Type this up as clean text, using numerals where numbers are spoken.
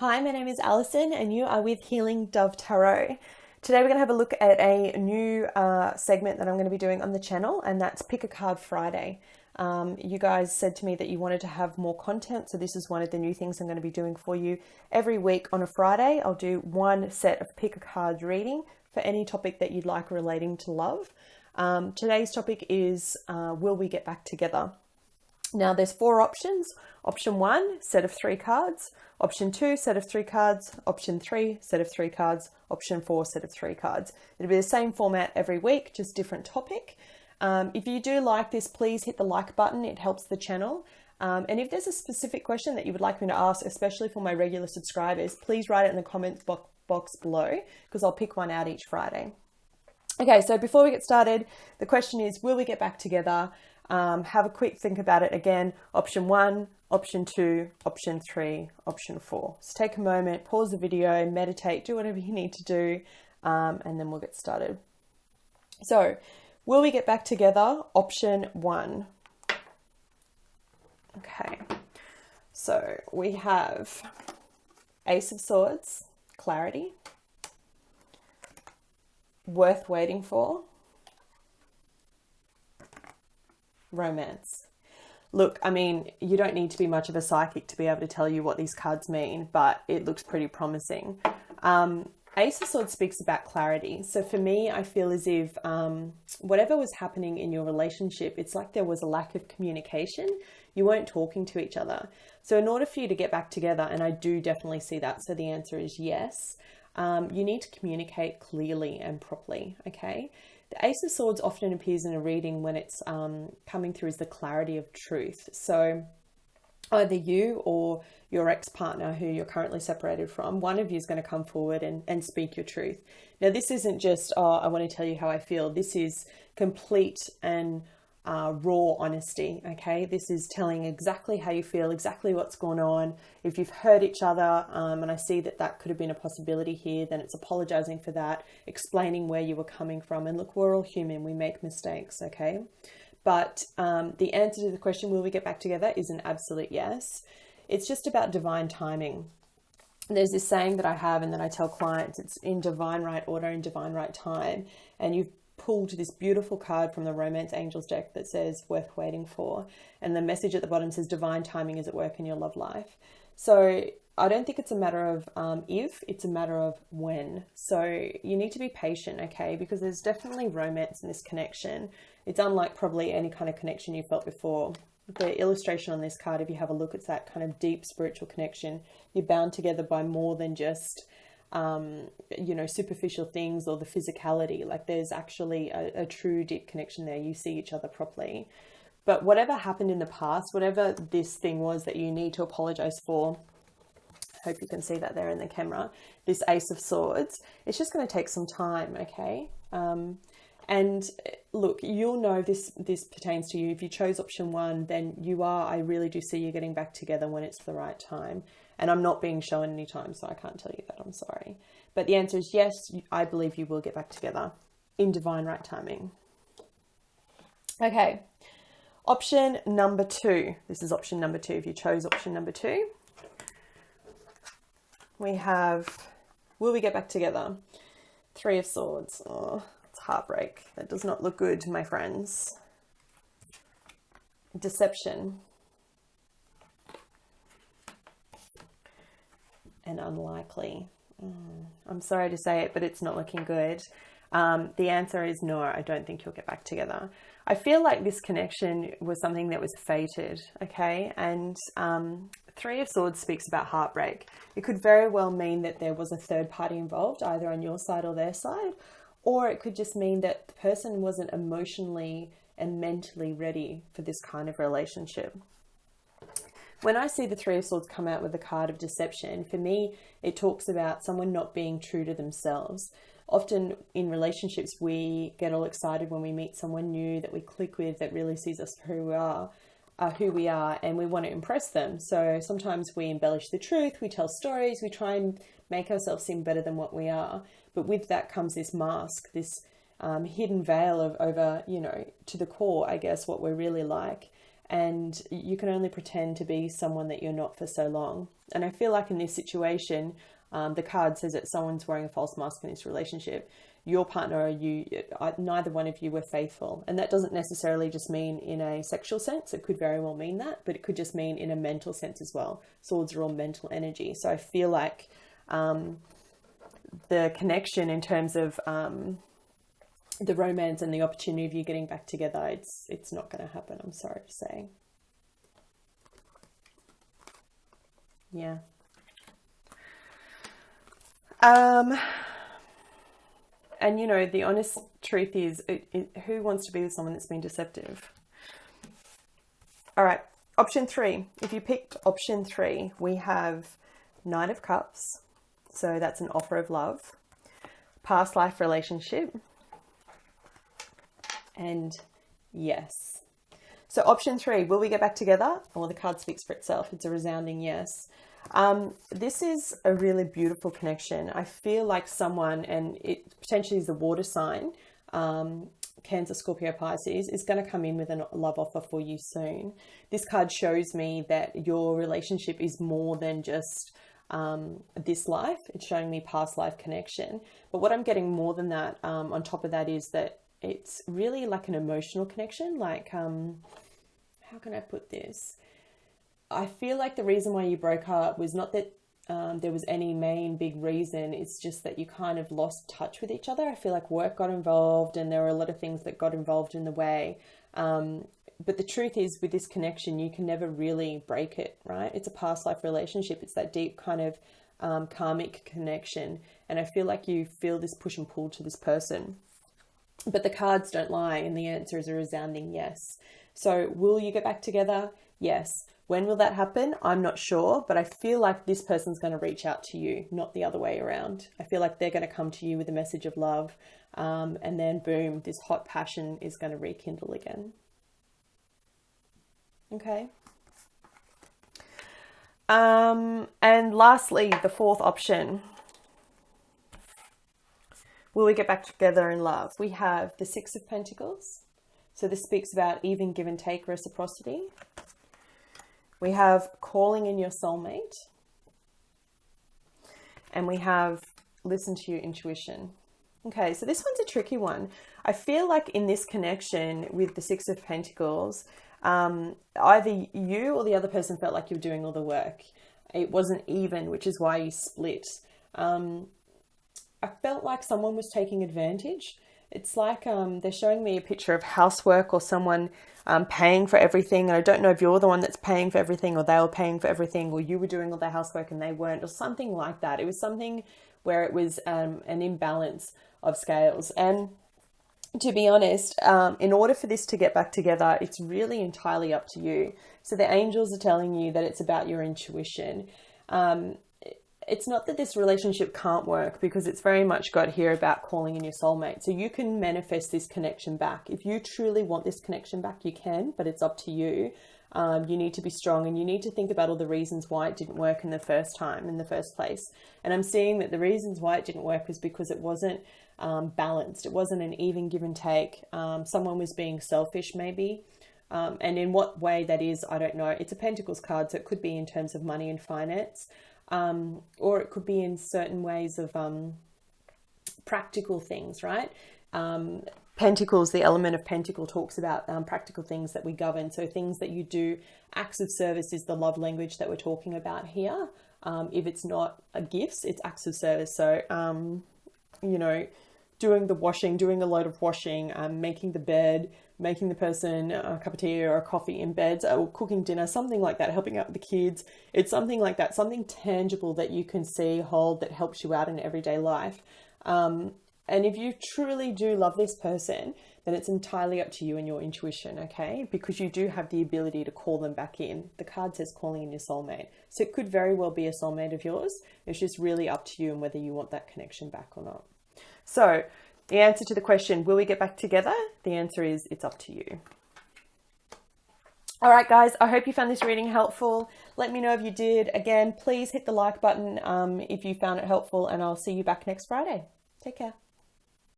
Hi, my name is Alison and you are with Healing Dove Tarot. Today we're going to have a look at a new segment that I'm going to be doing on the channel, and that's Pick a Card Friday. You guys said to me that you wanted to have more content, so this is one of the new things I'm going to be doing for you. Every week on a Friday, I'll do one set of Pick a Card reading for any topic that you'd like relating to love. Today's topic is, will we get back together? Now there's four options. Option 1, set of 3 cards. Option 2, set of 3 cards. Option 3, set of 3 cards. Option 4, set of 3 cards. It'll be the same format every week, just different topic. If you do like this, please hit the like button. It helps the channel. And if there's a specific question that you would like me to ask, especially for my regular subscribers, please write it in the comments box below, because I'll pick one out each Friday. Okay, so before we get started, the question is, will we get back together? Have a quick think about it again. Option 1, option 2, option 3, option 4. So take a moment, pause the video, meditate, do whatever you need to do, and then we'll get started. So, will we get back together? Option 1. Okay, so we have Ace of Swords, clarity, worth waiting for, romance. Look, I mean, you don't need to be much of a psychic to be able to tell you what these cards mean, but it looks pretty promising. Ace of Swords speaks about clarity. So for me, I feel as if whatever was happening in your relationship, it's like there was a lack of communication. You weren't talking to each other. So in order for you to get back together, and I do definitely see that, so the answer is yes, you need to communicate clearly and properly, okay? The Ace of Swords often appears in a reading when it's coming through as the clarity of truth. So either you or your ex-partner who you're currently separated from, one of you is going to come forward and speak your truth. Now, this isn't just, oh, I want to tell you how I feel. This is complete and raw honesty, okay? This is telling exactly how you feel, exactly what's going on. If you've hurt each other, and I see that that could have been a possibility here, then it's apologizing for that, explaining where you were coming from. And look, we're all human, we make mistakes, okay? But the answer to the question, will we get back together, is an absolute yes. It's just about divine timing. There's this saying that I have and that I tell clients, it's in divine right order, in divine right time. And you've pulled this beautiful card from the Romance Angels deck that says worth waiting for, and the message at the bottom says divine timing is at work in your love life. So I don't think it's a matter of if, it's a matter of when. So you need to be patient, okay, because there's definitely romance in this connection. It's unlike probably any kind of connection you felt before. The illustration on this card, if you have a look, it's that kind of deep spiritual connection. You're bound together by more than just you know, superficial things or the physicality. Like there's actually a true deep connection there. You see each other properly. But whatever happened in the past, whatever this thing was that you need to apologize for, I hope you can see that there in the camera, this Ace of Swords, it's just going to take some time, okay? And look, you'll know this pertains to you. If you chose option 1, then I really do see you getting back together when it's the right time. And I'm not being shown any time, so I can't tell you that, I'm sorry. But the answer is yes, I believe you will get back together in divine right timing. Okay, option number 2. This is option number 2. If you chose option number 2, we have, will we get back together? 3 of Swords. Oh, it's heartbreak. That does not look good, my friends. Deception. And unlikely. I'm sorry to say it, but it's not looking good. The answer is no, I don't think you'll get back together. I feel like this connection was something that was fated, okay? And 3 of Swords speaks about heartbreak. It could very well mean that there was a third party involved, either on your side or their side, or it could just mean that the person wasn't emotionally and mentally ready for this kind of relationship. When I see the 3 of Swords come out with the card of deception, for me, it talks about someone not being true to themselves. Often in relationships, we get all excited when we meet someone new that we click with, that really sees us for who we are, and we want to impress them. So sometimes we embellish the truth, we tell stories, we try and make ourselves seem better than what we are. But with that comes this mask, this hidden veil of over, you know, to the core, I guess, what we're really like. and you can only pretend to be someone that you're not for so long. And I feel like in this situation, the card says that someone's wearing a false mask in this relationship. Your partner or you, neither one of you were faithful. And that doesn't necessarily just mean in a sexual sense. It could very well mean that, but it could just mean in a mental sense as well. Swords are all mental energy. So I feel like the connection in terms of the romance and the opportunity of you getting back together, it's not going to happen, I'm sorry to say. Yeah. And you know, the honest truth is, who wants to be with someone that's been deceptive? All right, option 3. If you picked option 3, we have Knight of Cups. So that's an offer of love, past life relationship, and yes. So option 3, will we get back together? Well, the card speaks for itself. It's a resounding yes. This is a really beautiful connection. I feel like someone, and it potentially is the water sign, Cancer, Scorpio, Pisces, is going to come in with a love offer for you soon. This card shows me that your relationship is more than just this life. It's showing me past life connection. But what I'm getting more than that, on top of that, is that it's really like an emotional connection. Like, how can I put this? I feel like the reason why you broke up was not that there was any main big reason. It's just that you kind of lost touch with each other. I feel like work got involved and there were a lot of things that got involved in the way. But the truth is, with this connection, you can never really break it, right? It's a past life relationship. It's that deep kind of karmic connection. And I feel like you feel this push and pull to this person. But the cards don't lie, and the answer is a resounding yes. So will you get back together? Yes. When will that happen? I'm not sure, but I feel like this person's going to reach out to you, not the other way around. I feel like they're going to come to you with a message of love, and then boom, this hot passion is going to rekindle again. Okay. And lastly, the fourth option. Will we get back together in love? We have the Six of Pentacles. So this speaks about even give and take reciprocity. We have calling in your soulmate. And we have listen to your intuition. Okay, so this one's a tricky one. I feel like in this connection with the Six of Pentacles, either you or the other person felt like you were doing all the work. It wasn't even, which is why you split. I felt like someone was taking advantage. It's like they're showing me a picture of housework or someone paying for everything. And I don't know if you're the one that's paying for everything, or they were paying for everything, or you were doing all the housework and they weren't, or something like that. It was something where it was an imbalance of scales. And to be honest, in order for this to get back together, it's really entirely up to you. So the angels are telling you that it's about your intuition. It's not that this relationship can't work, because it's very much got here about calling in your soulmate. So you can manifest this connection back. If you truly want this connection back, you can, but it's up to you. You need to be strong, and you need to think about all the reasons why it didn't work in the first place. And I'm seeing that the reasons why it didn't work was because it wasn't balanced. It wasn't an even give and take. Someone was being selfish maybe. And in what way that is, I don't know. It's a Pentacles card, so it could be in terms of money and finance. Or it could be in certain ways of practical things, right? Pentacles, the element of Pentacle talks about practical things that we govern. So things that you do, acts of service is the love language that we're talking about here. If it's not gifts, it's acts of service. So, you know, doing the washing, doing a load of washing, making the bed, making the person a cup of tea or a coffee in bed, or cooking dinner, something like that, helping out with the kids. It's something like that, something tangible that you can see, hold, that helps you out in everyday life. And if you truly do love this person, then it's entirely up to you and your intuition, okay? Because you do have the ability to call them back in. The card says calling in your soulmate. So it could very well be a soulmate of yours. It's just really up to you and whether you want that connection back or not. So the answer to the question, will we get back together? The answer is, it's up to you. All right, guys, I hope you found this reading helpful. Let me know if you did. Again, please hit the like button if you found it helpful, and I'll see you back next Friday. Take care.